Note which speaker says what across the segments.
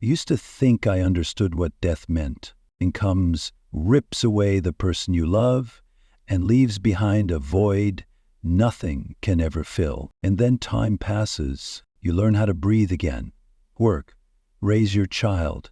Speaker 1: I used to think I understood what death meant. And comes, rips away the person you love, and leaves behind a void nothing can ever fill. And then time passes. You learn how to breathe again, work, raise your child,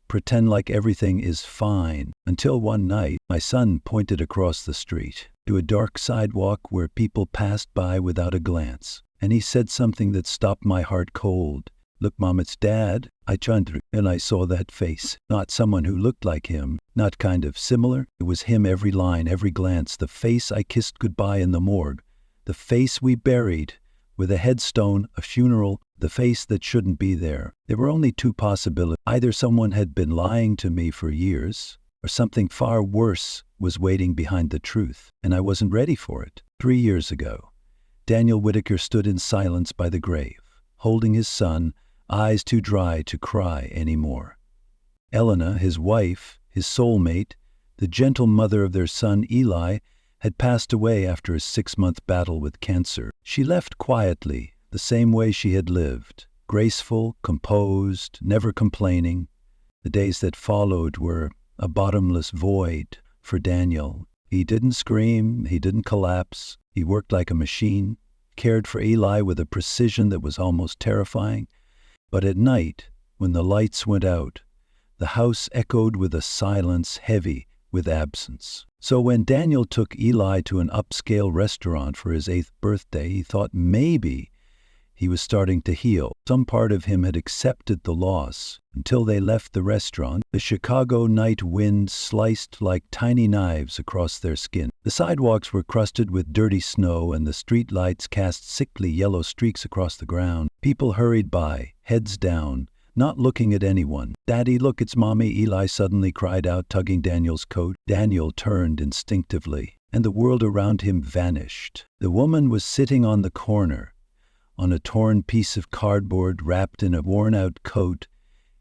Speaker 1: pretend like everything is fine, until one night my son pointed across the street to a dark sidewalk where people passed by without a glance. And he said something that stopped my heart cold. "Look, Mom, it's Dad." I turned and I saw that face. Not someone who looked like him, not kind of similar. It was him, every line, every glance, the face I kissed goodbye in the morgue, the face we buried with a headstone, a funeral, the face that shouldn't be there. There were only two possibilities. Either someone had been lying to me for years, or something far worse was waiting behind the truth, and I wasn't ready for it. 3 years ago, Daniel Whitaker stood in silence by the grave, holding his son, eyes too dry to cry anymore. Elena, his wife, his soulmate, the gentle mother of their son Eli, had passed away after a 6-month battle with cancer. She left quietly, the same way she had lived, graceful, composed, never complaining. The days that followed were a bottomless void for Daniel. He didn't scream, he didn't collapse. He worked like a machine, cared for Eli with a precision that was almost terrifying. But at night, when the lights went out, the house echoed with a silence heavy with absence. So when Daniel took Eli to an upscale restaurant for his 8th birthday, he thought maybe he was starting to heal. Some part of him had accepted the loss. Until they left the restaurant, the Chicago night wind sliced like tiny knives across their skin. The sidewalks were crusted with dirty snow, and the street lights cast sickly yellow streaks across the ground. People hurried by, heads down, not looking at anyone. "Daddy, look, it's Mommy," Eli suddenly cried out, tugging Daniel's coat. Daniel turned instinctively, and the world around him vanished. The woman was sitting on the corner, on a torn piece of cardboard wrapped in a worn-out coat,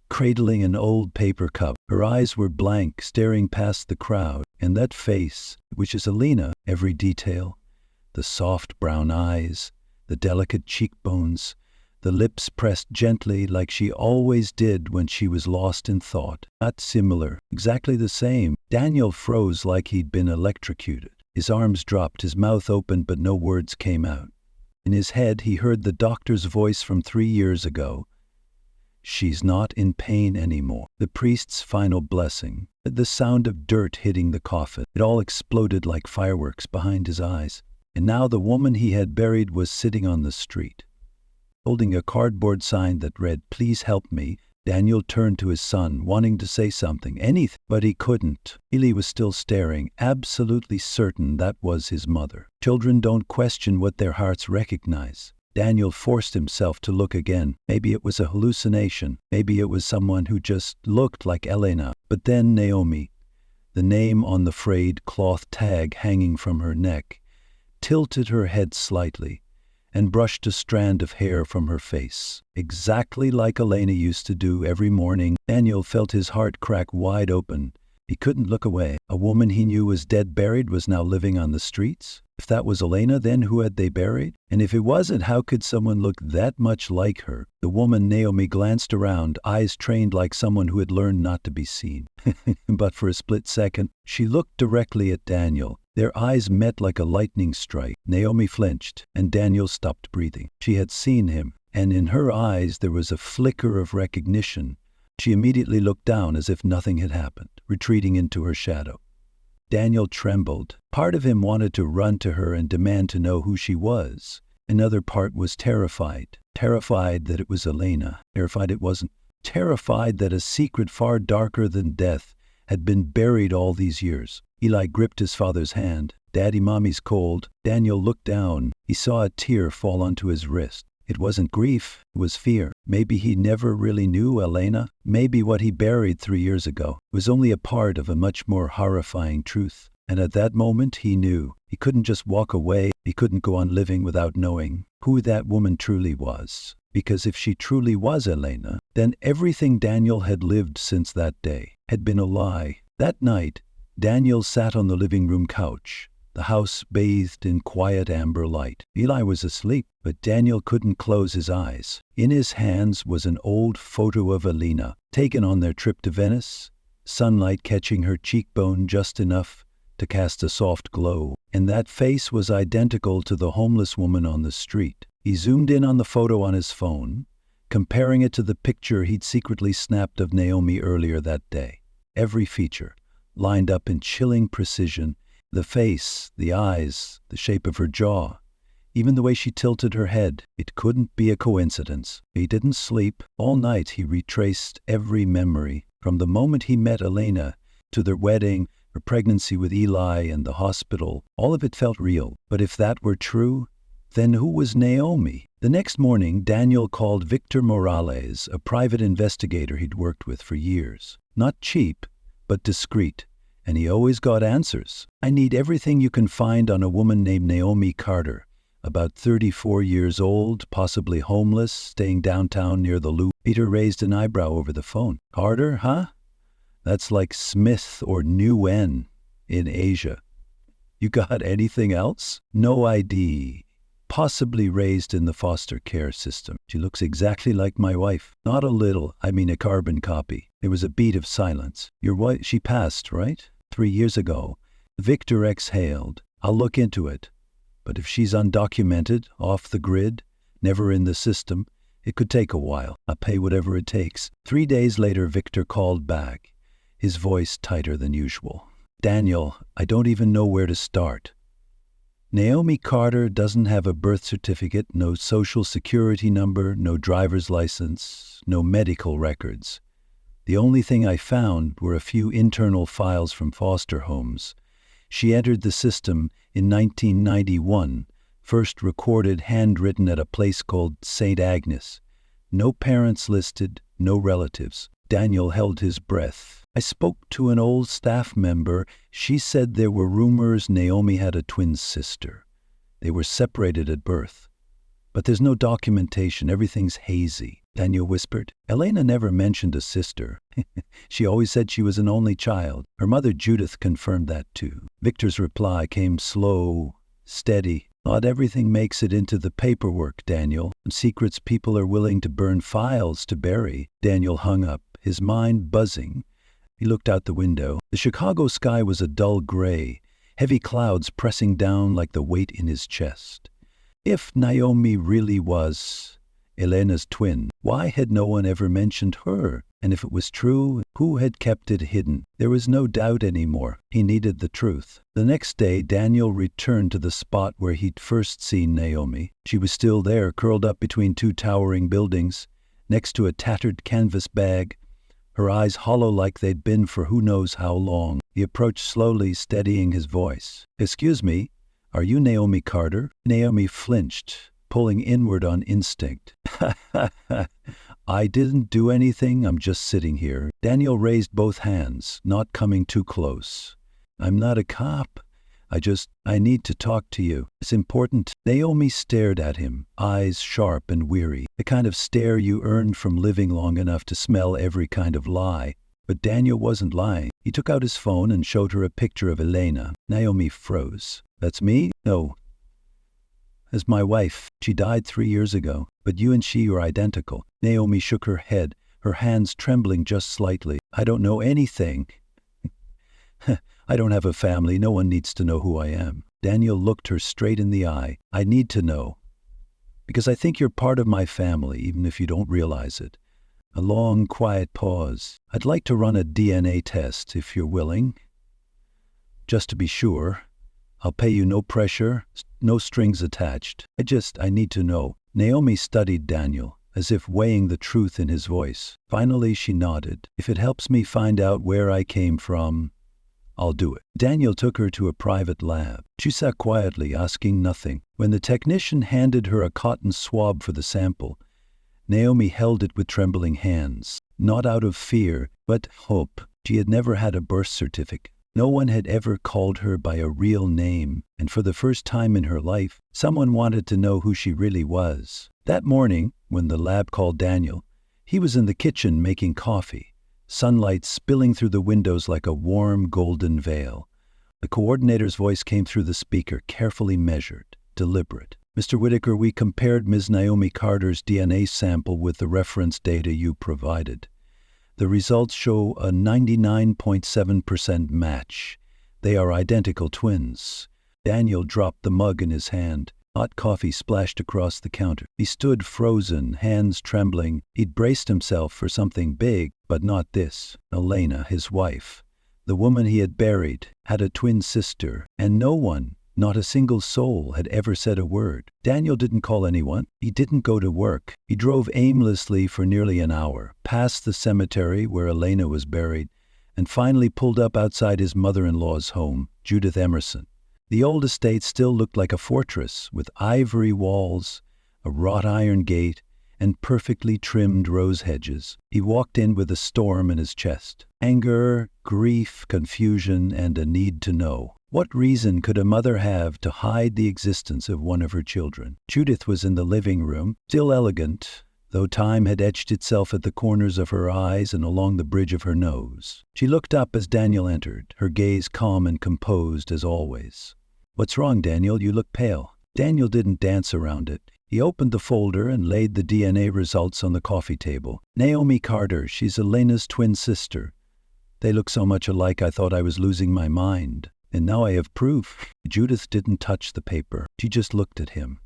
Speaker 1: cradling an old paper cup. Her eyes were blank, staring past the crowd, and that face, which is Elena, every detail, the soft brown eyes, the delicate cheekbones, the lips pressed gently like she always did when she was lost in thought. Not similar, exactly the same. Daniel froze like he'd been electrocuted. His arms dropped, his mouth opened, but no words came out. In his head, he heard the doctor's voice from 3 years ago. "She's not in pain anymore." The priest's final blessing, the sound of dirt hitting the coffin. It all exploded like fireworks behind his eyes. And now the woman he had buried was sitting on the street, holding a cardboard sign that read, "Please help me." Daniel turned to his son, wanting to say something, anything, but he couldn't. Eli was still staring, absolutely certain that was his mother. Children don't question what their hearts recognize. Daniel forced himself to look again. Maybe it was a hallucination. Maybe it was someone who just looked like Elena. But then Naomi, the name on the frayed cloth tag hanging from her neck, tilted her head slightly and brushed a strand of hair from her face, exactly like Elena used to do every morning. Daniel felt his heart crack wide open. He couldn't look away. A woman he knew was dead buried was now living on the streets? If that was Elena, then who had they buried? And if it wasn't, how could someone look that much like her? The woman, Naomi, glanced around, eyes trained like someone who had learned not to be seen. But for a split second, she looked directly at Daniel. Their eyes met like a lightning strike. Naomi flinched, and Daniel stopped breathing. She had seen him, and in her eyes there was a flicker of recognition. She immediately looked down as if nothing had happened, retreating into her shadow. Daniel trembled. Part of him wanted to run to her and demand to know who she was. Another part was terrified. Terrified that it was Elena. Terrified it wasn't. Terrified that a secret far darker than death had been buried all these years. Eli gripped his father's hand. "Daddy, Mommy's cold." Daniel looked down. He saw a tear fall onto his wrist. It wasn't grief, it was fear. Maybe he never really knew Elena. Maybe what he buried 3 years ago was only a part of a much more horrifying truth. And at that moment he knew. He couldn't just walk away. He couldn't go on living without knowing who that woman truly was. Because if she truly was Elena, then everything Daniel had lived since that day had been a lie. That night, Daniel sat on the living room couch, the house bathed in quiet amber light. Eli was asleep, but Daniel couldn't close his eyes. In his hands was an old photo of Elena, taken on their trip to Venice, sunlight catching her cheekbone just enough to cast a soft glow, and that face was identical to the homeless woman on the street. He zoomed in on the photo on his phone, comparing it to the picture he'd secretly snapped of Naomi earlier that day. Every feature, lined up in chilling precision, the face, the eyes, the shape of her jaw, even the way she tilted her head. It couldn't be a coincidence. He didn't sleep. All night he retraced every memory, from the moment he met Elena to their wedding, her pregnancy with Eli, and the hospital. All of it felt real. But if that were true, then who was Naomi? The next morning, Daniel called Victor Morales, a private investigator he'd worked with for years. Not cheap, but discreet. And he always got answers. I need everything you can find on a woman named Naomi Carter, about 34 years old, possibly homeless, staying downtown near the Loop. Peter raised an eyebrow over the phone. Carter, huh? That's like Smith or Nguyen in Asia. You got anything else? No ID. Possibly raised in the foster care system. She looks exactly like my wife. Not a little, I mean a carbon copy. There was a beat of silence. Your wife, she passed, right? 3 years ago. Victor exhaled. I'll look into it. But if she's undocumented, off the grid, never in the system, it could take a while. I'll pay whatever it takes. 3 days later, Victor called back, his voice tighter than usual. Daniel, I don't even know where to start. Naomi Carter doesn't have a birth certificate, no social security number, no driver's license, no medical records. The only thing I found were a few internal files from foster homes. She entered the system in 1991, first recorded handwritten at a place called St. Agnes. No parents listed, no relatives. Daniel held his breath. I spoke to an old staff member. She said there were rumors Naomi had a twin sister. They were separated at birth. But there's no documentation. Everything's hazy. Daniel whispered. Elena never mentioned a sister. She always said she was an only child. Her mother Judith confirmed that too. Victor's reply came slow, steady. Not everything makes it into the paperwork, Daniel. Secrets people are willing to burn, files to bury. Daniel hung up, his mind buzzing. He looked out the window. The Chicago sky was a dull gray, heavy clouds pressing down like the weight in his chest. If Naomi really was Elena's twin, why had no one ever mentioned her? And if it was true, who had kept it hidden? There was no doubt anymore. He needed the truth. The next day, Daniel returned to the spot where he'd first seen Naomi. She was still there, curled up between two towering buildings, next to a tattered canvas bag, her eyes hollow like they'd been for who knows how long. He approached slowly, steadying his voice. Excuse me, are you Naomi Carter? Naomi flinched, pulling inward on instinct. I didn't do anything, I'm just sitting here. Daniel raised both hands, not coming too close. I'm not a cop. I need to talk to you. It's important. Naomi stared at him, eyes sharp and weary, the kind of stare you earned from living long enough to smell every kind of lie. But Daniel wasn't lying. He took out his phone and showed her a picture of Elena. Naomi froze. That's me? No. As my wife. She died 3 years ago, but you and she are identical. Naomi shook her head, her hands trembling just slightly. I don't know anything. I don't have a family. No one needs to know who I am. Daniel looked her straight in the eye. I need to know. Because I think you're part of my family, even if you don't realize it. A long, quiet pause. I'd like to run a DNA test, if you're willing. Just to be sure. I'll pay you no pressure, no strings attached. I need to know. Naomi studied Daniel, as if weighing the truth in his voice. Finally, she nodded. If it helps me find out where I came from, I'll do it. Daniel took her to a private lab. She sat quietly, asking nothing. When the technician handed her a cotton swab for the sample, Naomi held it with trembling hands. Not out of fear, but hope. She had never had a birth certificate. No one had ever called her by a real name, and for the first time in her life, someone wanted to know who she really was. That morning, when the lab called Daniel, he was in the kitchen making coffee, sunlight spilling through the windows like a warm golden veil. The coordinator's voice came through the speaker, carefully measured, deliberate. Mr. Whitaker, we compared Ms. Naomi Carter's DNA sample with the reference data you provided. The results show a 99.7% match. They are identical twins. Daniel dropped the mug in his hand. Hot coffee splashed across the counter. He stood frozen, hands trembling. He'd braced himself for something big, but not this. Elena, his wife, the woman he had buried, had a twin sister, and no one, not a single soul, had ever said a word. Daniel didn't call anyone. He didn't go to work. He drove aimlessly for nearly an hour, past the cemetery where Elena was buried, and finally pulled up outside his mother-in-law's home, Judith Emerson. The old estate still looked like a fortress, with ivory walls, a wrought iron gate, and perfectly trimmed rose hedges. He walked in with a storm in his chest. Anger, grief, confusion, and a need to know. What reason could a mother have to hide the existence of one of her children? Judith was in the living room, still elegant, though time had etched itself at the corners of her eyes and along the bridge of her nose. She looked up as Daniel entered, her gaze calm and composed as always. "What's wrong, Daniel? You look pale." Daniel didn't dance around it. He opened the folder and laid the DNA results on the coffee table. "Naomi Carter, she's Elena's twin sister. They look so much alike I thought I was losing my mind. And now I have proof." Judith didn't touch the paper. She just looked at him,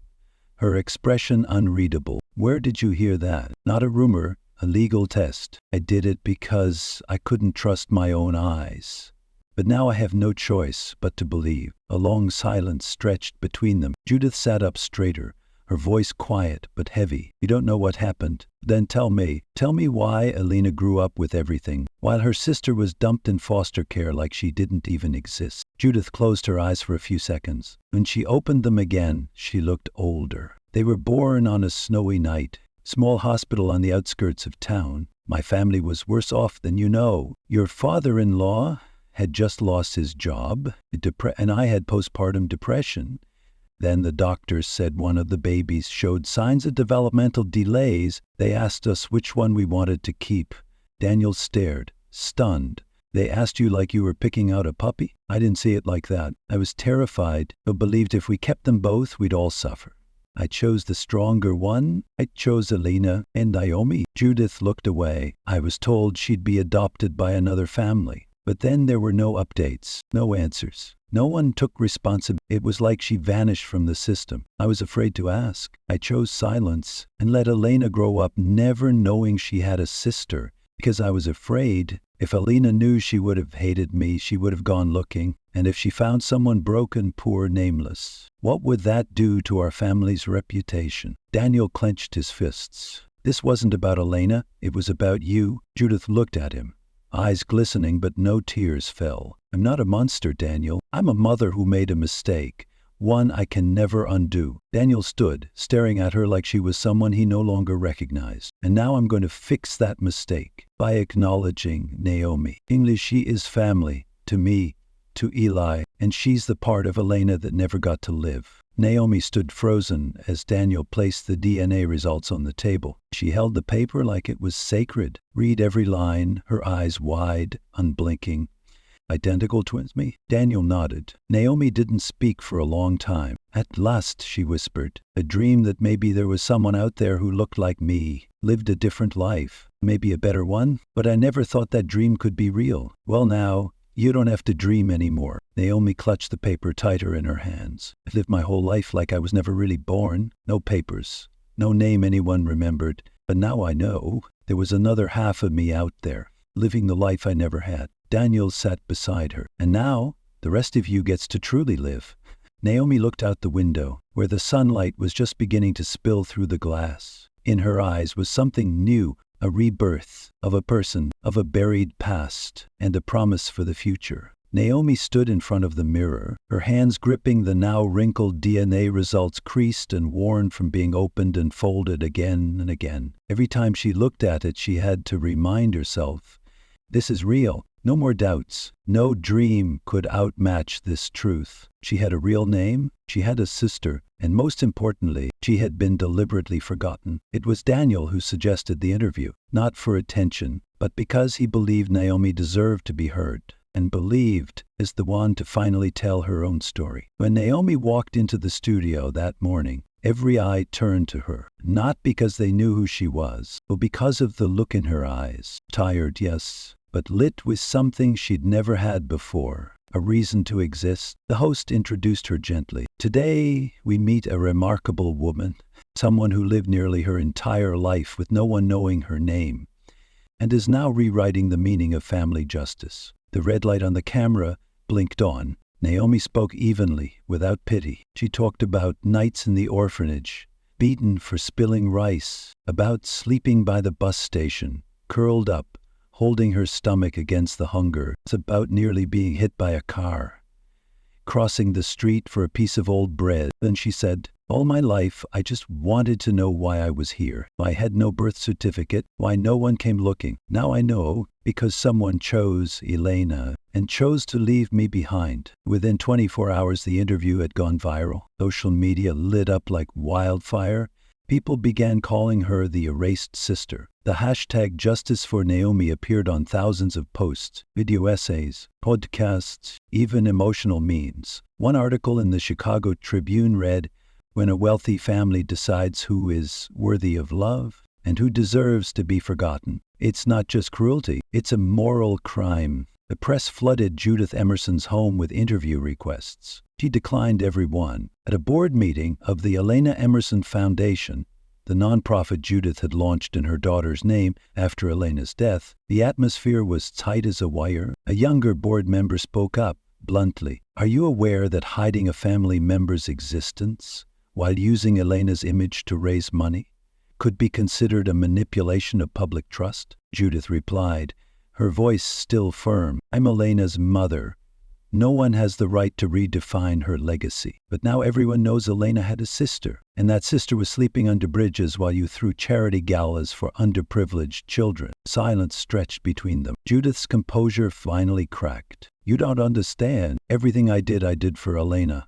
Speaker 1: her expression unreadable. "Where did you hear that?" "Not a rumor, a legal test. I did it because I couldn't trust my own eyes. But now I have no choice but to believe." A long silence stretched between them. Judith sat up straighter, her voice quiet but heavy. "You don't know what happened? Then tell me. Tell me why Elena grew up with everything, while her sister was dumped in foster care like she didn't even exist." Judith closed her eyes for a few seconds. When she opened them again, she looked older. "They were born on a snowy night. Small hospital on the outskirts of town. My family was worse off than you know. Your father-in-law had just lost his job, and I had postpartum depression. Then the doctors said one of the babies showed signs of developmental delays. They asked us which one we wanted to keep." Daniel stared, stunned. "They asked you like you were picking out a puppy?" "I didn't see it like that. I was terrified, but believed if we kept them both, we'd all suffer. I chose the stronger one. I chose Elena and Naomi." Judith looked away. "I was told she'd be adopted by another family. But then there were no updates, no answers. No one took responsibility. It was like she vanished from the system. I was afraid to ask. I chose silence and let Elena grow up never knowing she had a sister, because I was afraid if Elena knew she would have hated me, she would have gone looking. And if she found someone broken, poor, nameless, what would that do to our family's reputation?" Daniel clenched his fists. "This wasn't about Elena. It was about you." Judith looked at him, eyes glistening, but no tears fell. "I'm not a monster, Daniel. I'm a mother who made a mistake, one I can never undo." Daniel stood, staring at her like she was someone he no longer recognized. "And now I'm going to fix that mistake by acknowledging Naomi. English, she is family, to me, to Eli, and she's the part of Elena that never got to live." Naomi stood frozen as Daniel placed the DNA results on the table. She held the paper like it was sacred. Read every line, her eyes wide, unblinking. "Identical twins, me?" Daniel nodded. Naomi didn't speak for a long time. "At last," she whispered, "a dream that maybe there was someone out there who looked like me, lived a different life, maybe a better one. But I never thought that dream could be real. Well, now, you don't have to dream anymore." Naomi clutched the paper tighter in her hands. "I've lived my whole life like I was never really born. No papers, no name anyone remembered. But now I know there was another half of me out there, living the life I never had." Daniel sat beside her. "And now, the rest of you gets to truly live." Naomi looked out the window, where the sunlight was just beginning to spill through the glass. In her eyes was something new, a rebirth of a person, of a buried past, and a promise for the future. Naomi stood in front of the mirror, her hands gripping the now wrinkled DNA results, creased and worn from being opened and folded again and again. Every time she looked at it, she had to remind herself, this is real. No more doubts. No dream could outmatch this truth. She had a real name, she had a sister, and most importantly, she had been deliberately forgotten. It was Daniel who suggested the interview, not for attention, but because he believed Naomi deserved to be heard. and believed is the one to finally tell her own story. When Naomi walked into the studio that morning, every eye turned to her, not because they knew who she was, but because of the look in her eyes. Tired, yes, but lit with something she'd never had before. A reason to exist. The host introduced her gently. Today, we meet a remarkable woman, someone who lived nearly her entire life with no one knowing her name, and is now rewriting the meaning of family justice. The red light on the camera blinked on. Naomi spoke evenly, without pity. She talked about nights in the orphanage, beaten for spilling rice, about sleeping by the bus station, curled up, holding her stomach against the hunger. It's about nearly being hit by a car, crossing the street for a piece of old bread. Then she said, all my life, I just wanted to know why I was here. I had no birth certificate, why no one came looking. Now I know, because someone chose Elena and chose to leave me behind. Within 24 hours, the interview had gone viral. Social media lit up like wildfire. People began calling her the erased sister. The hashtag Justice for Naomi appeared on thousands of posts, video essays, podcasts, even emotional memes. One article in the Chicago Tribune read, when a wealthy family decides who is worthy of love and who deserves to be forgotten, it's not just cruelty, it's a moral crime. The press flooded Judith Emerson's home with interview requests. She declined every one. At a board meeting of the Elena Emerson Foundation, the nonprofit Judith had launched in her daughter's name after Elena's death, the atmosphere was tight as a wire. A younger board member spoke up bluntly. Are you aware that hiding a family member's existence while using Elena's image to raise money could be considered a manipulation of public trust? Judith replied, her voice still firm. I'm Elena's mother. No one has the right to redefine her legacy. But now everyone knows Elena had a sister, and that sister was sleeping under bridges while you threw charity galas for underprivileged children. Silence stretched between them. Judith's composure finally cracked. You don't understand. Everything I did for Elena,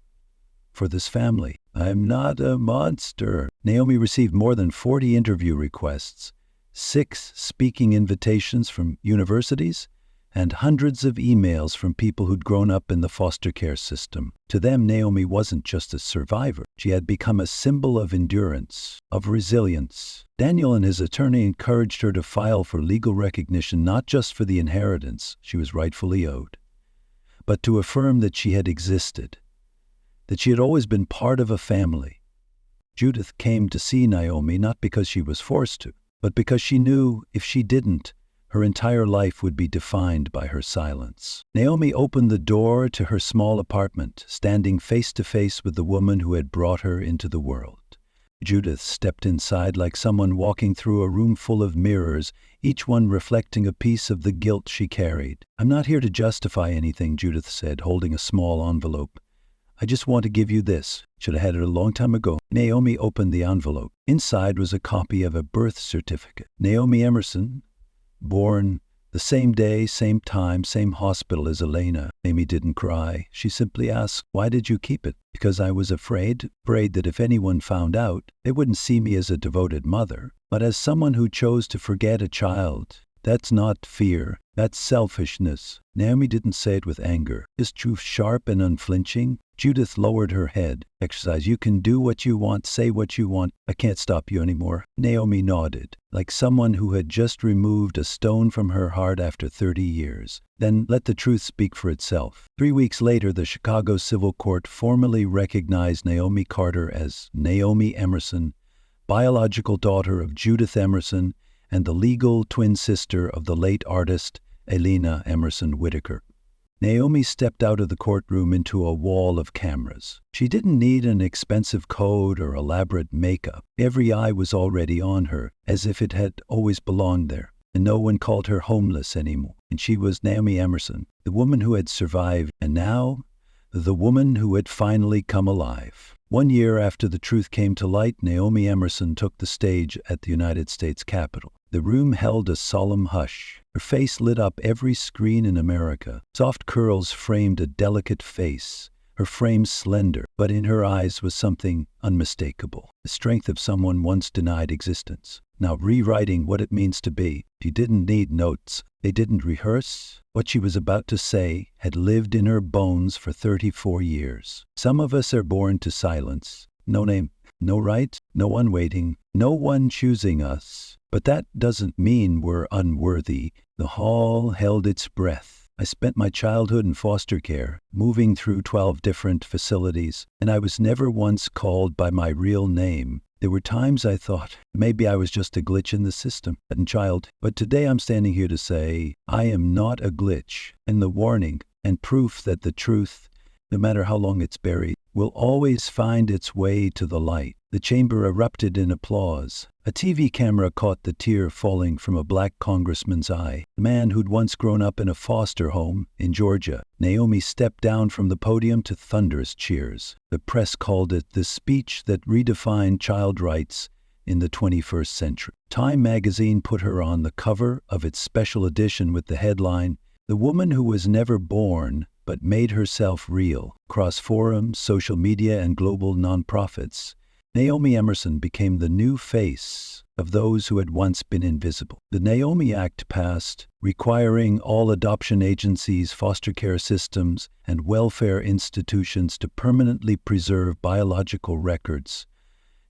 Speaker 1: for this family. I'm not a monster. Naomi received more than 40 interview requests, 6 speaking invitations from universities, and hundreds of emails from people who'd grown up in the foster care system. To them, Naomi wasn't just a survivor. She had become a symbol of endurance, of resilience. Daniel and his attorney encouraged her to file for legal recognition, not just for the inheritance she was rightfully owed, but to affirm that she had existed, that she had always been part of a family. Judith came to see Naomi not because she was forced to, but because she knew if she didn't, her entire life would be defined by her silence. Naomi opened the door to her small apartment, standing face to face with the woman who had brought her into the world. Judith stepped inside like someone walking through a room full of mirrors, each one reflecting a piece of the guilt she carried. I'm not here to justify anything, Judith said, holding a small envelope. I just want to give you this. Should have had it a long time ago. Naomi opened the envelope. Inside was a copy of a birth certificate. Naomi Emerson, born the same day, same time, same hospital as Elena. Amy didn't cry. She simply asked, why did you keep it? Because I was afraid that if anyone found out, they wouldn't see me as a devoted mother, but as someone who chose to forget a child. That's not fear. That's selfishness. Naomi didn't say it with anger. Is truth sharp and unflinching? Judith lowered her head. Exercise. You can do what you want, say what you want. I can't stop you anymore. Naomi nodded, like someone who had just removed a stone from her heart after 30 years. Then let the truth speak for itself. 3 weeks later, the Chicago Civil Court formally recognized Naomi Carter as Naomi Emerson, biological daughter of Judith Emerson and the legal twin sister of the late artist Elena Emerson Whitaker. Naomi stepped out of the courtroom into a wall of cameras. She didn't need an expensive coat or elaborate makeup. Every eye was already on her, as if it had always belonged there. And no one called her homeless anymore. And she was Naomi Emerson, the woman who had survived, and now the woman who had finally come alive. 1 year after the truth came to light, Naomi Emerson took the stage at the United States Capitol. The room held a solemn hush. Her face lit up every screen in America. Soft curls framed a delicate face, her frame slender, but in her eyes was something unmistakable, the strength of someone once denied existence. now rewriting what it means to be. She didn't need notes. They didn't rehearse. What she was about to say had lived in her bones for 34 years. Some of us are born to silence. No name, no rights, no one waiting, no one choosing us. But that doesn't mean we're unworthy. The hall held its breath. I spent my childhood in foster care, moving through 12 different facilities, and I was never once called by my real name. There were times I thought maybe I was just a glitch in the system, a child. But today I'm standing here to say I am not a glitch, and the warning and proof that the truth, no matter how long it's buried, will always find its way to the light. The chamber erupted in applause. A TV camera caught the tear falling from a black congressman's eye. The man who'd once grown up in a foster home in Georgia. Naomi stepped down from the podium to thunderous cheers. The press called it the speech that redefined child rights in the 21st century. Time magazine put her on the cover of its special edition with the headline, "The Woman Who Was Never Born but Made Herself Real." Across forums, social media, and global nonprofits, Naomi Emerson became the new face of those who had once been invisible. The Naomi Act passed, requiring all adoption agencies, foster care systems, and welfare institutions to permanently preserve biological records,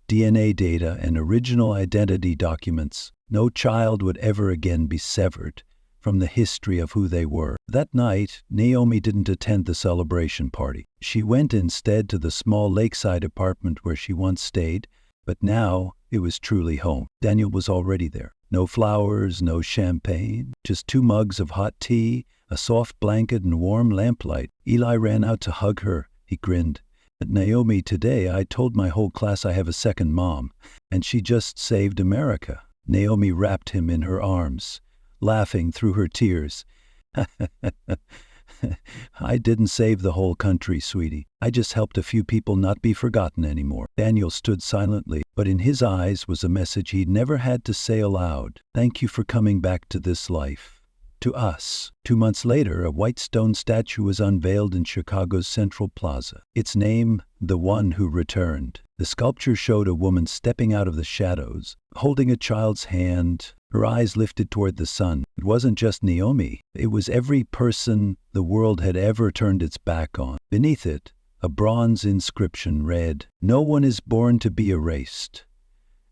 Speaker 1: DNA data, and original identity documents. No child would ever again be severed from the history of who they were. That night, Naomi didn't attend the celebration party. She went instead to the small lakeside apartment where she once stayed, but now it was truly home. Daniel was already there. No flowers, no champagne, just 2 mugs of hot tea, a soft blanket, and warm lamplight. Eli ran out to hug her. He grinned. "At Naomi, today I told my whole class I have a second mom, and she just saved America." Naomi wrapped him in her arms, laughing through her tears. "I didn't save the whole country, sweetie. I just helped a few people not be forgotten anymore." Daniel stood silently, but in his eyes was a message he'd never had to say aloud. "Thank you for coming back to this life. To us." 2 months later, a white stone statue was unveiled in Chicago's Central Plaza. Its name, "The One Who Returned." The sculpture showed a woman stepping out of the shadows, holding a child's hand, her eyes lifted toward the sun. It wasn't just Naomi. It was every person the world had ever turned its back on. Beneath it, a bronze inscription read, "No one is born to be erased,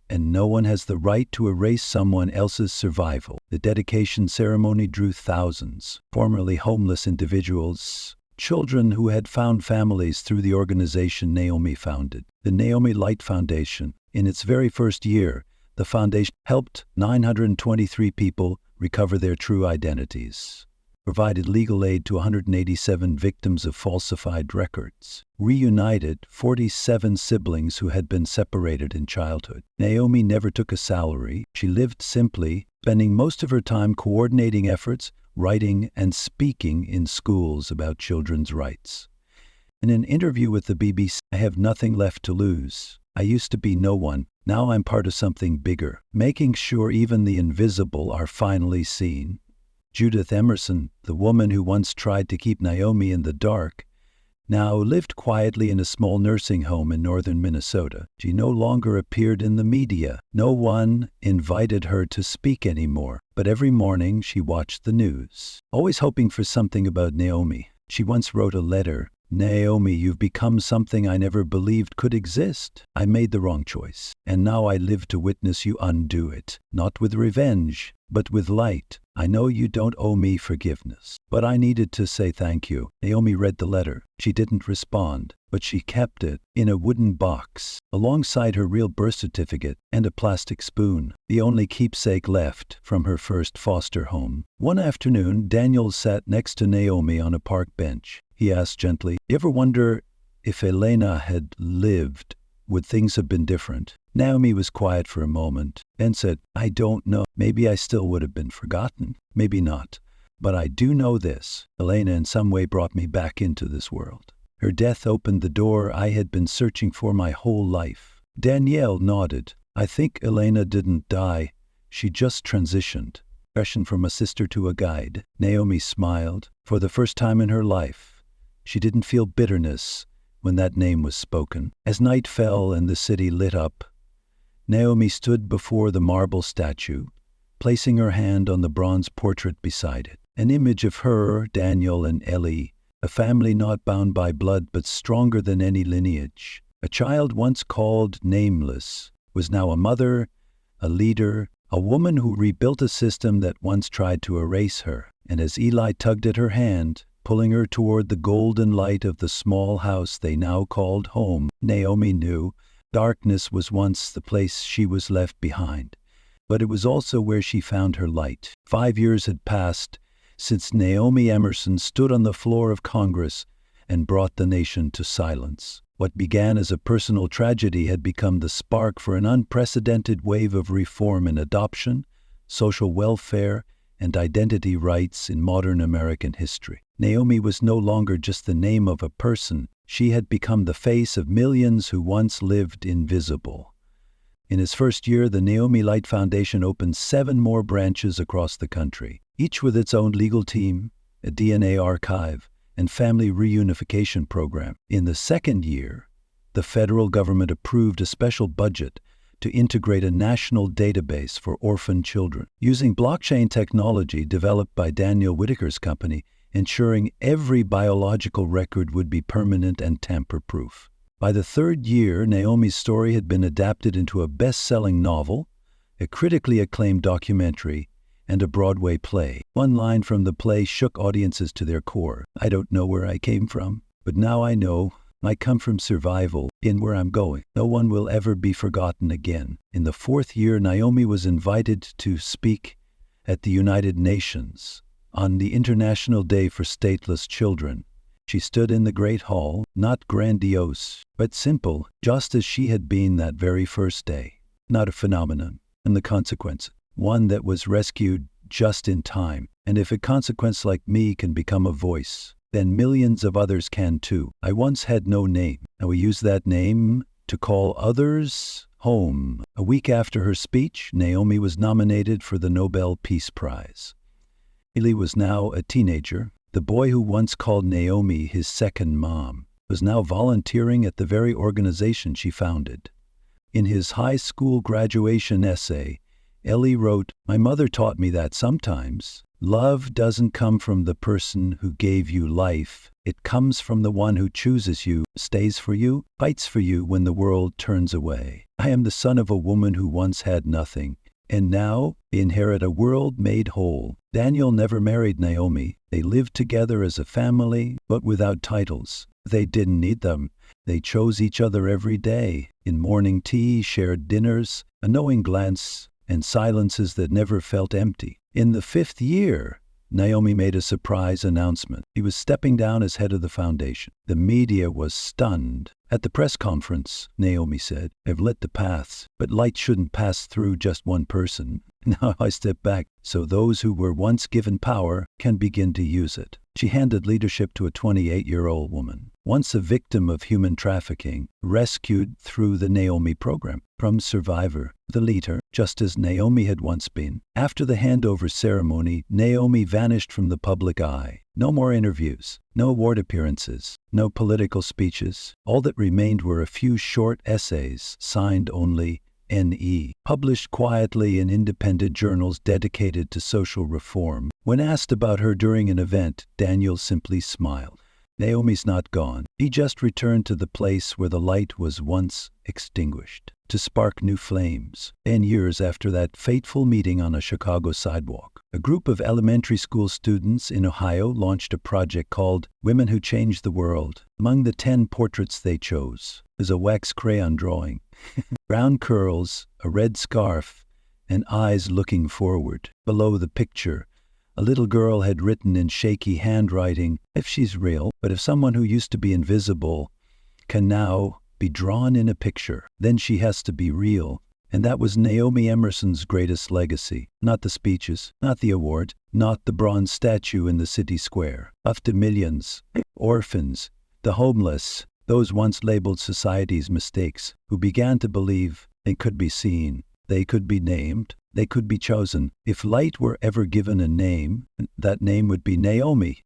Speaker 1: and no one has the right to erase someone else's survival." The dedication ceremony drew thousands, formerly homeless individuals, children who had found families through the organization Naomi founded, the Naomi Light Foundation. In its very first year, the foundation helped 923 people recover their true identities, provided legal aid to 187 victims of falsified records, reunited 47 siblings who had been separated in childhood. Naomi never took a salary. She lived simply, spending most of her time coordinating efforts, writing, and speaking in schools about children's rights. In an interview with the BBC, "I have nothing left to lose. I used to be no one. Now I'm part of something bigger, making sure even the invisible are finally seen." Judith Emerson, the woman who once tried to keep Naomi in the dark, now lived quietly in a small nursing home in northern Minnesota. She no longer appeared in the media. No one invited her to speak anymore. But every morning she watched the news, always hoping for something about Naomi. She once wrote a letter, "Naomi, you've become something I never believed could exist. I made the wrong choice, and now I live to witness you undo it, not with revenge, but with light. I know you don't owe me forgiveness, but I needed to say thank you." Naomi read the letter. She didn't respond, but she kept it in a wooden box, alongside her real birth certificate and a plastic spoon, the only keepsake left from her first foster home. One afternoon, Daniel sat next to Naomi on a park bench. He asked gently, "You ever wonder if Elena had lived, would things have been different?" Naomi was quiet for a moment, then said, "I don't know. Maybe I still would have been forgotten. Maybe not. But I do know this. Elena in some way brought me back into this world. Her death opened the door I had been searching for my whole life." Danielle nodded. "I think Elena didn't die. She just transitioned. From a sister to a guide." Naomi smiled. For the first time in her life, she didn't feel bitterness when that name was spoken. As night fell and the city lit up, Naomi stood before the marble statue, placing her hand on the bronze portrait beside it. An image of her, Daniel, and Ellie, a family not bound by blood but stronger than any lineage. A child once called nameless was now a mother, a leader, a woman who rebuilt a system that once tried to erase her. And as Eli tugged at her hand, pulling her toward the golden light of the small house they now called home, Naomi knew darkness was once the place she was left behind. But it was also where she found her light. 5 years had passed since Naomi Emerson stood on the floor of Congress and brought the nation to silence. What began as a personal tragedy had become the spark for an unprecedented wave of reform in adoption, social welfare, and identity rights in modern American history. Naomi was no longer just the name of a person. She had become the face of millions who once lived invisible. In its first year, the Naomi Light Foundation opened 7 more branches across the country, each with its own legal team, a DNA archive, and family reunification program. In the second year, the federal government approved a special budget to integrate a national database for orphan children, using blockchain technology developed by Daniel Whitaker's company, ensuring every biological record would be permanent and tamper-proof. By the third year, Naomi's story had been adapted into a best-selling novel, a critically acclaimed documentary, and a Broadway play. One line from the play shook audiences to their core. "I don't know where I came from, but now I know. I come from survival, in where I'm going. No one will ever be forgotten again." In the fourth year, Naomi was invited to speak at the United Nations on the International Day for Stateless Children. She stood in the Great Hall, not grandiose, but simple, just as she had been that very first day. Not a phenomenon, and the consequence, one that was rescued just in time. And if a consequence like me can become a voice, then millions of others can too. I once had no name, and we use that name to call others home. A week after her speech, Naomi was nominated for the Nobel Peace Prize. Eli was now a teenager. The boy who once called Naomi his second mom was now volunteering at the very organization she founded. In his high school graduation essay, Eli wrote, "My mother taught me that sometimes love doesn't come from the person who gave you life. It comes from the one who chooses you, stays for you, fights for you when the world turns away. I am the son of a woman who once had nothing, and now inherit a world made whole." Daniel never married Naomi. They lived together as a family, but without titles. They didn't need them. They chose each other every day. In morning tea, shared dinners, a knowing glance, and silences that never felt empty. In the 5th year, Naomi made a surprise announcement. He was stepping down as head of the foundation. The media was stunned. At the press conference, Naomi said, "I've lit the paths, but light shouldn't pass through just one person. Now I step back so those who were once given power can begin to use it." She handed leadership to a 28-year-old woman, once a victim of human trafficking, rescued through the Naomi program. From survivor, the leader, just as Naomi had once been. After the handover ceremony, Naomi vanished from the public eye. No more interviews, no award appearances, no political speeches. All that remained were a few short essays, signed only N.E., published quietly in independent journals dedicated to social reform. When asked about her during an event, Daniel simply smiled. Naomi's not gone. He just returned to the place where the light was once extinguished, to spark new flames. 10 years after that fateful meeting on a Chicago sidewalk, a group of elementary school students in Ohio launched a project called Women Who Changed the World. Among the 10 portraits they chose was a wax crayon drawing. Brown curls, a red scarf, and eyes looking forward. Below the picture, a little girl had written in shaky handwriting, "If she's real, but if someone who used to be invisible can now be drawn in a picture, then she has to be real." And that was Naomi Emerson's greatest legacy. Not the speeches, not the award, not the bronze statue in the city square. Of the millions, orphans, the homeless, those once labeled society's mistakes, who began to believe they could be seen, they could be named, they could be chosen. If light were ever given a name, that name would be Naomi.